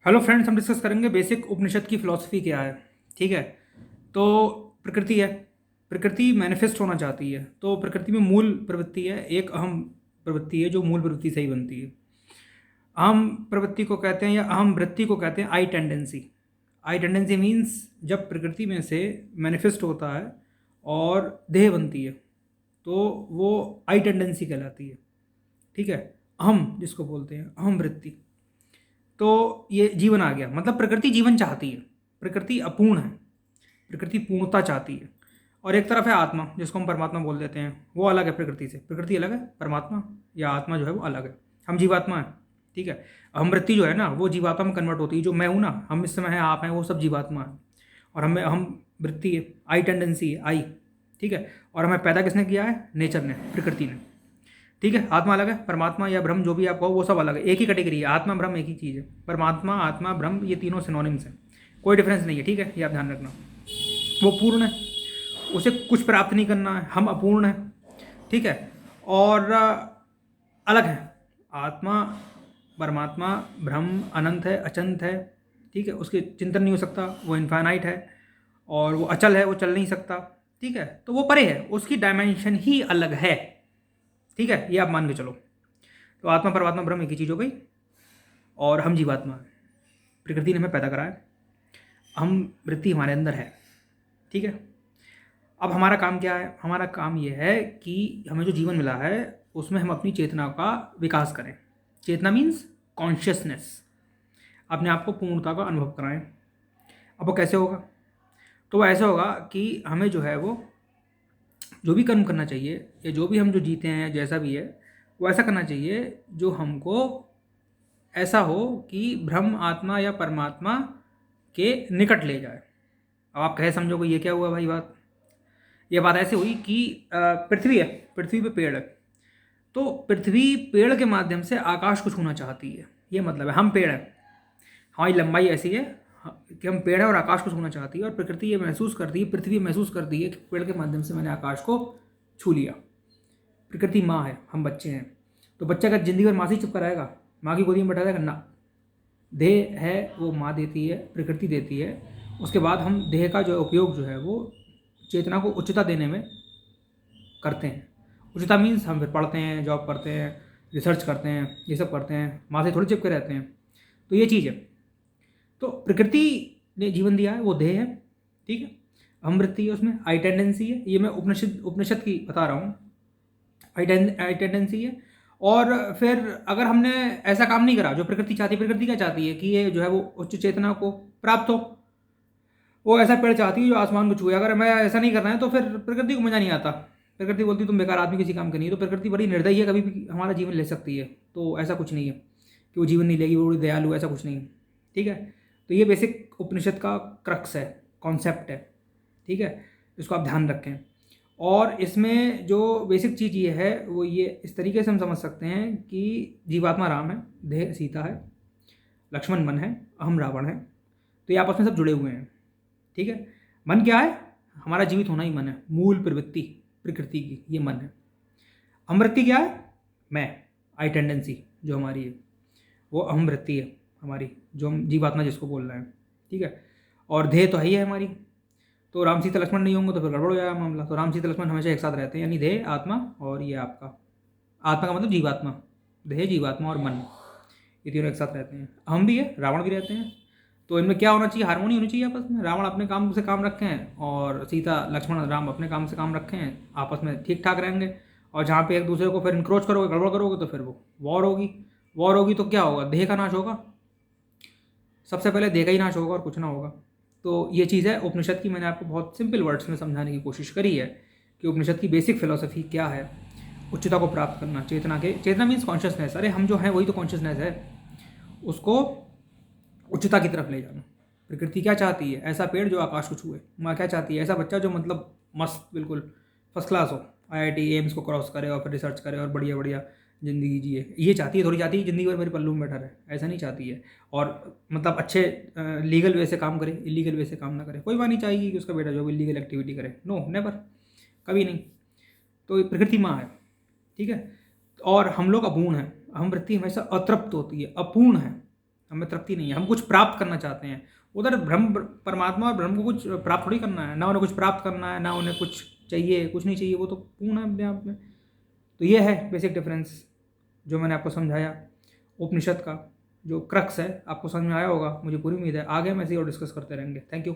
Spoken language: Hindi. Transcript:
हेलो फ्रेंड्स, हम डिस्कस करेंगे बेसिक उपनिषद की फिलॉसफी क्या है। ठीक है। तो प्रकृति है। प्रकृति मैनिफेस्ट होना चाहती है, तो प्रकृति में मूल प्रवृत्ति है, एक अहम प्रवृत्ति है जो मूल प्रवृत्ति से ही बनती है। अहम प्रवृत्ति को कहते हैं या अहम वृत्ति को कहते हैं आई टेंडेंसी। आई टेंडेंसी मीन्स जब प्रकृति में से मैनिफेस्ट होता है और देह बनती है तो वो आई टेंडेंसी कहलाती है। ठीक है। अहम जिसको बोलते हैं अहम वृत्ति। तो ये जीवन आ गया, मतलब प्रकृति जीवन चाहती है। प्रकृति अपूर्ण है, प्रकृति पूर्णता चाहती है। और एक तरफ है आत्मा, जिसको हम परमात्मा बोल देते हैं, वो अलग है प्रकृति से। प्रकृति अलग है, परमात्मा या आत्मा जो है वो अलग है। हम जीवात्मा हैं। ठीक है। हम वृत्ति जो है ना वो जीवात्मा में कन्वर्ट होती है। जो मैं हूँ ना, हम इस समय हैं, आप हैं, वो सब जीवात्मा है। और हमें हम वृत्ति है, आई टेंडेंसी है, आई। ठीक है। और हमें पैदा किसने किया है? नेचर ने, प्रकृति ने। ठीक है। आत्मा अलग है, परमात्मा या ब्रह्म जो भी आप कहो वो सब अलग है। एक ही कैटेगरी है, आत्मा ब्रह्म एक ही चीज़ है। परमात्मा, आत्मा, ब्रह्म ये तीनों सिनोनिम्स हैं, कोई डिफरेंस नहीं है। ठीक है, ये आप ध्यान रखना। वो पूर्ण है, उसे कुछ प्राप्त नहीं करना है। हम अपूर्ण हैं। ठीक है। और अलग है। आत्मा, परमात्मा, ब्रह्म अनंत है, अचंत है। ठीक है। उसके चिंतन नहीं हो सकता, वो इन्फाइनाइट है। और वो अचल है, वो चल नहीं सकता। ठीक है। तो वो परे है, उसकी डायमेंशन ही अलग है। ठीक है, ये आप मान के चलो। तो आत्मा, परमात्मा, ब्रह्म एक ही चीज़ हो गई। और हम जीवात्मा हैं। प्रकृति ने हमें पैदा करा है, हम वृत्ति हमारे अंदर है। ठीक है। अब हमारा काम क्या है? हमारा काम ये है कि हमें जो जीवन मिला है उसमें हम अपनी चेतना का विकास करें। चेतना मीन्स कॉन्शियसनेस। अपने आप को पूर्णता का अनुभव कराएं। अब वो कैसे होगा? तो वो ऐसे होगा कि हमें जो है वो जो भी कर्म करना चाहिए, या जो भी हम जो जीते हैं जैसा भी है, वो ऐसा करना चाहिए जो हमको ऐसा हो कि ब्रह्म, आत्मा या परमात्मा के निकट ले जाए। अब आप कहे समझोगे ये क्या हुआ भाई बात? ये बात ऐसे हुई कि पृथ्वी है, पृथ्वी पे पेड़ है। तो पृथ्वी पेड़ के माध्यम से आकाश को छूना चाहती है। ये मतलब है हम पेड़ हैं, हमारी लंबाई ऐसी है कि हम पेड़ हैं और आकाश को छूना चाहती है। और प्रकृति ये महसूस करती है, पृथ्वी महसूस करती है कि पेड़ के माध्यम से मैंने आकाश को छू लिया। प्रकृति माँ है, हम बच्चे हैं। तो बच्चा का जिंदगी भर माँ से ही चिपका रहेगा, माँ की गोदी में बैठा रहेगा ना। देह है वो माँ देती है, प्रकृति देती है। उसके बाद हम देह का जो उपयोग जो है वो चेतना को उच्चता देने में करते हैं। उच्चता मीन्स हम फिर पढ़ते हैं, जॉब करते हैं, रिसर्च करते हैं, ये सब करते हैं, माँ से थोड़ी चिपके रहते हैं। तो ये चीज़ है। तो प्रकृति ने जीवन दिया है, वो देह है। ठीक है। हम वृत्ति है, उसमें आई टेंडेंसी है। ये मैं उपनिषद उपनिषद की बता रहा हूँ। आई टेंडेंसी है। और फिर अगर हमने ऐसा काम नहीं करा जो प्रकृति चाहती है, प्रकृति क्या चाहती है कि ये जो है वो उच्च चेतना को प्राप्त हो। वो ऐसा पेड़ चाहती है जो आसमान को छुए। अगर मैं ऐसा नहीं करना है तो फिर प्रकृति को मजा नहीं आता। प्रकृति बोलती है तुम बेकार आदमी, किसी काम का नहीं है। तो प्रकृति बड़ी निर्दयी है, कभी भी हमारा जीवन ले सकती है। तो ऐसा कुछ नहीं है कि वो जीवन नहीं लेगी, वो बड़ी दयालु, ऐसा कुछ नहीं है। ठीक है। तो ये बेसिक उपनिषद का क्रक्स है, कॉन्सेप्ट है। ठीक है। इसको आप ध्यान रखें। और इसमें जो बेसिक चीज़ ये है वो ये इस तरीके से हम समझ सकते हैं कि जीवात्मा राम है, देह सीता है, लक्ष्मण मन है, अहम रावण है। तो ये आपस में सब जुड़े हुए हैं। ठीक है। मन क्या है? हमारा जीवित होना ही मन है, मूल प्रवृत्ति प्रकृति की ये मन है। अहम वृत्ति क्या है? मैं, आई टेंडेंसी जो हमारी है वो अहम वृत्ति है हमारी, जो हम जीवात्मा जिसको बोल रहे हैं। ठीक है। और देह तो है ही है हमारी। तो राम सीता लक्ष्मण नहीं होंगे तो फिर गड़बड़ हो जाएगा मामला। तो राम सीता लक्ष्मण हमेशा एक साथ रहते हैं, यानी देह, आत्मा और ये आपका, आत्मा का मतलब जीवात्मा, देह, जीवात्मा और मन, ये तीनों एक साथ रहते हैं। हम भी है, रावण भी रहते हैं। तो इनमें क्या होना चाहिए? हारमोनी होनी चाहिए आपस में। रावण अपने काम से काम रखें और सीता, लक्ष्मण, राम अपने काम से काम रखें, आपस में ठीक ठाक रहेंगे। और जहाँ पे एक दूसरे को फिर इंक्रोच करोगे, गड़बड़ करोगे, तो फिर वो वॉर होगी। वॉर होगी तो क्या होगा? देह का नाश होगा। सबसे पहले देह का ही नाश होगा और कुछ ना होगा। तो ये चीज़ है उपनिषद की। मैंने आपको बहुत सिंपल वर्ड्स में समझाने की कोशिश करी है कि उपनिषद की बेसिक फिलोसफी क्या है। उच्चता को प्राप्त करना, चेतना के, चेतना मीन्स कॉन्शियसनेस। अरे हम जो हैं वही तो कॉन्शियसनेस है। उसको उच्चता की तरफ ले जाना। प्रकृति क्या चाहती है? ऐसा पेड़ जो आकाश को छुए। माँ क्या चाहती है? ऐसा बच्चा जो मतलब मस्त, बिल्कुल फर्स्ट क्लास हो, आईआईटी एम्स को क्रॉस करे और फिर रिसर्च करे और बढ़िया बढ़िया ज़िंदगी जिए। ये चाहती है, थोड़ी चाहती है ज़िंदगी भर मेरे पल्लू में बैठा रहे, ऐसा नहीं चाहती है। और मतलब अच्छे लीगल वे से काम करे, इलीगल वे से काम ना करे। कोई बात नहीं चाहेगी कि उसका बेटा जो भी इलीगल एक्टिविटी करे, नो, नेवर, कभी नहीं। तो ये प्रकृति माँ है। ठीक है। और हम लोग अपूर्ण हैं। हम वृत्ति हमेशा अतृप्त होती है, अपूर्ण है। हमें तृप्ति नहीं है, हम कुछ प्राप्त करना चाहते हैं। उधर ब्रह्म परमात्मा और ब्रह्म को कुछ प्राप्त थोड़ी करना है, ना उन्हें कुछ प्राप्त करना है, ना उन्हें कुछ चाहिए, कुछ नहीं चाहिए, वो तो पूर्ण है अपने आप में। तो ये है बेसिक डिफरेंस जो मैंने आपको समझाया उपनिषद का, जो क्रक्स है। आपको समझ में आया होगा, मुझे पूरी उम्मीद है। आगे हम ऐसे ही और डिस्कस करते रहेंगे। Thank you.